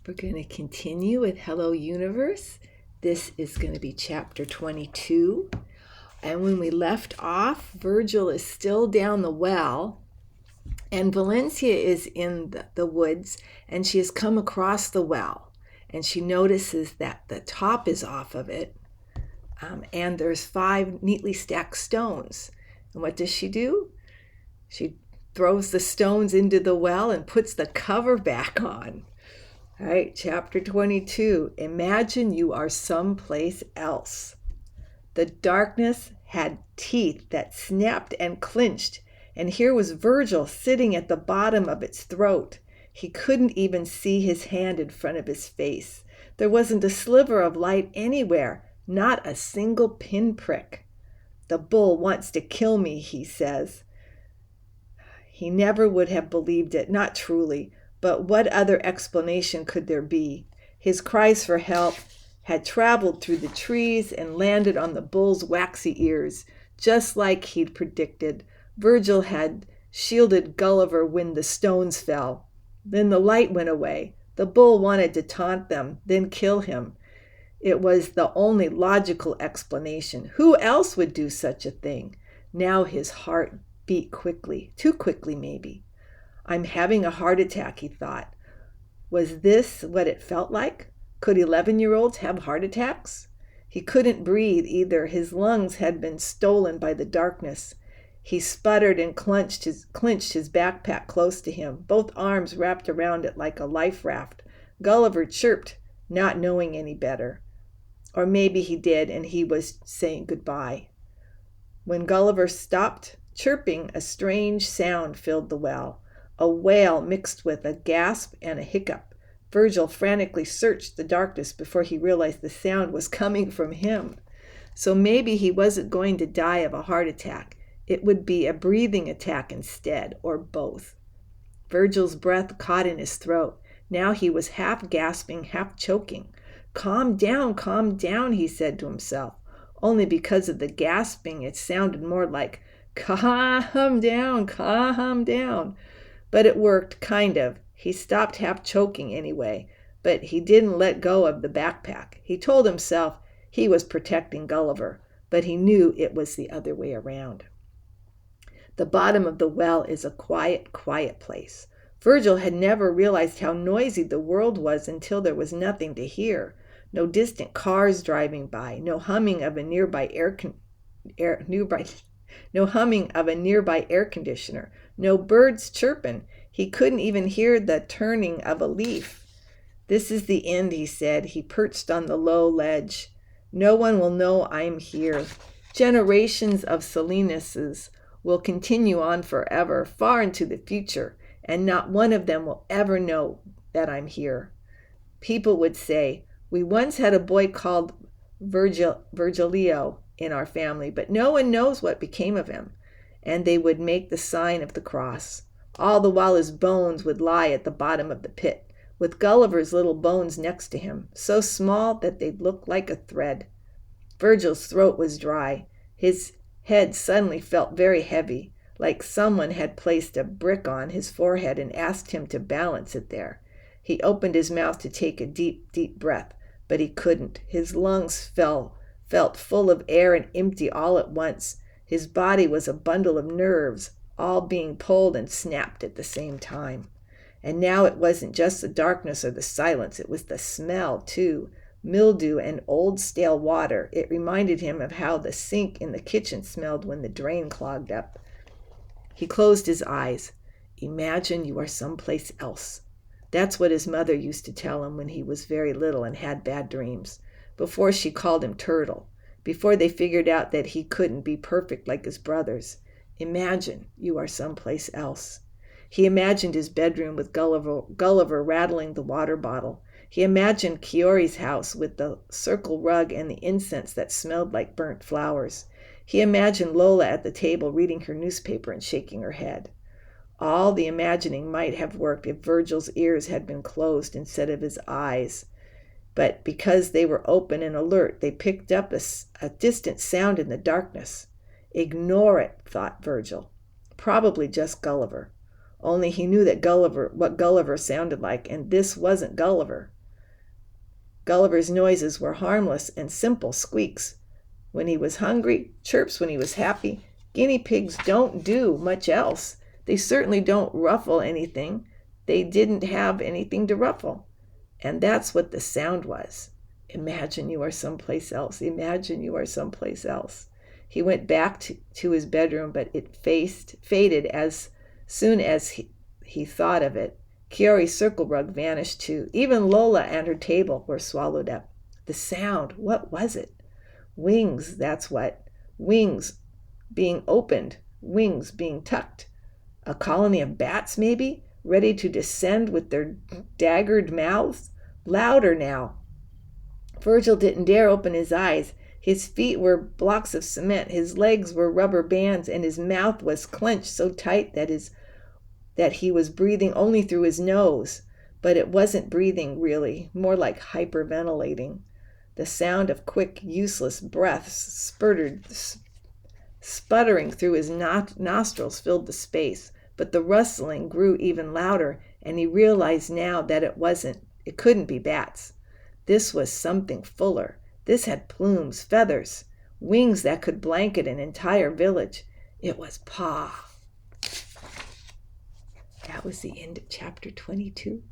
We're going to continue with Hello Universe. This is going to be chapter 22. And when we left off, Virgil is still down the well, and Valencia is in the woods, and she has come across the well, and she notices that the top is off of it, and there's 5 neatly stacked stones. And what does she do? She throws the stones into the well and puts the cover back on. All right, chapter 22. Imagine you are someplace else. The darkness had teeth that snapped and clinched, and here was Virgil sitting at the bottom of its throat. He couldn't even see his hand in front of his face. There wasn't a sliver of light anywhere, not a single pinprick. The bull wants to kill me, he says. He never would have believed it, not truly. But what other explanation could there be? His cries for help had traveled through the trees and landed on the bull's waxy ears, just like he'd predicted. Virgil had shielded Gulliver when the stones fell. Then the light went away. The bull wanted to taunt them, then kill him. It was the only logical explanation. Who else would do such a thing? Now his heart beat quickly, too quickly maybe. I'm having a heart attack, he thought. Was this what it felt like? Could 11-year-olds have heart attacks? He couldn't breathe either. His lungs had been stolen by the darkness. He sputtered and clenched his backpack close to him, both arms wrapped around it like a life raft. Gulliver chirped, not knowing any better. Or maybe he did, and he was saying goodbye. When Gulliver stopped chirping, a strange sound filled the well. A wail mixed with a gasp and a hiccup. Virgil frantically searched the darkness before he realized the sound was coming from him. So maybe he wasn't going to die of a heart attack. It would be a breathing attack instead, or both. Virgil's breath caught in his throat. Now he was half gasping, half choking. Calm down, he said to himself. Only because of the gasping, it sounded more like, calm down. But it worked, kind of. He stopped half choking anyway, but he didn't let go of the backpack. He told himself he was protecting Gulliver, but he knew it was the other way around. The bottom of the well is a quiet place. Virgil had never realized how noisy the world was until there was nothing to hear. No distant cars driving by, no humming of a nearby air conditioner, no birds chirping. He couldn't even hear the turning of a leaf. This is the end, he said. He perched on the low ledge. No one will know I'm here. Generations of Salinuses will continue on forever, far into the future, and not one of them will ever know that I'm here. People would say, we once had a boy called Virgilio in our family, but no one knows what became of him. And they would make the sign of the cross. All the while his bones would lie at the bottom of the pit, with Gulliver's little bones next to him, so small that they'd look like a thread. Virgil's throat was dry. His head suddenly felt very heavy, like someone had placed a brick on his forehead and asked him to balance it there. He opened his mouth to take a deep breath, but he couldn't. His lungs felt full of air and empty all at once. His body was a bundle of nerves, all being pulled and snapped at the same time. And now it wasn't just the darkness or the silence, it was the smell, too. Mildew and old stale water. It reminded him of how the sink in the kitchen smelled when the drain clogged up. He closed his eyes. Imagine you are someplace else. That's what his mother used to tell him when he was very little and had bad dreams, before she called him Turtle. Before they figured out that he couldn't be perfect like his brothers. Imagine you are someplace else. He imagined his bedroom with Gulliver rattling the water bottle. He imagined Chiori's house with the circle rug and the incense that smelled like burnt flowers. He imagined Lola at the table reading her newspaper and shaking her head. All the imagining might have worked if Virgil's ears had been closed instead of his eyes. But because they were open and alert, they picked up a distant sound in the darkness. Ignore it, thought Virgil. Probably just Gulliver. Only he knew that what Gulliver sounded like, and this wasn't Gulliver. Gulliver's noises were harmless and simple squeaks. When he was hungry, chirps when he was happy. Guinea pigs don't do much else. They certainly don't ruffle anything. They didn't have anything to ruffle. And that's what the sound was. Imagine you are someplace else. Imagine you are someplace else. He went back to his bedroom, but it faded as soon as he thought of it. Kiori's circle rug vanished too. Even Lola and her table were swallowed up. The sound, what was it? Wings, that's what. Wings being opened, wings being tucked. A colony of bats, maybe, ready to descend with their daggered mouths. Louder now. Virgil didn't dare open his eyes. His feet were blocks of cement, his legs were rubber bands, and his mouth was clenched so tight that he was breathing only through his nose. But it wasn't breathing, really, more like hyperventilating. The sound of quick, useless breaths sputtering through his nostrils filled the space, but the rustling grew even louder, and he realized now that it couldn't be bats. This was something fuller. This had plumes, feathers, wings that could blanket an entire village. It was Pa. That was the end of chapter 22.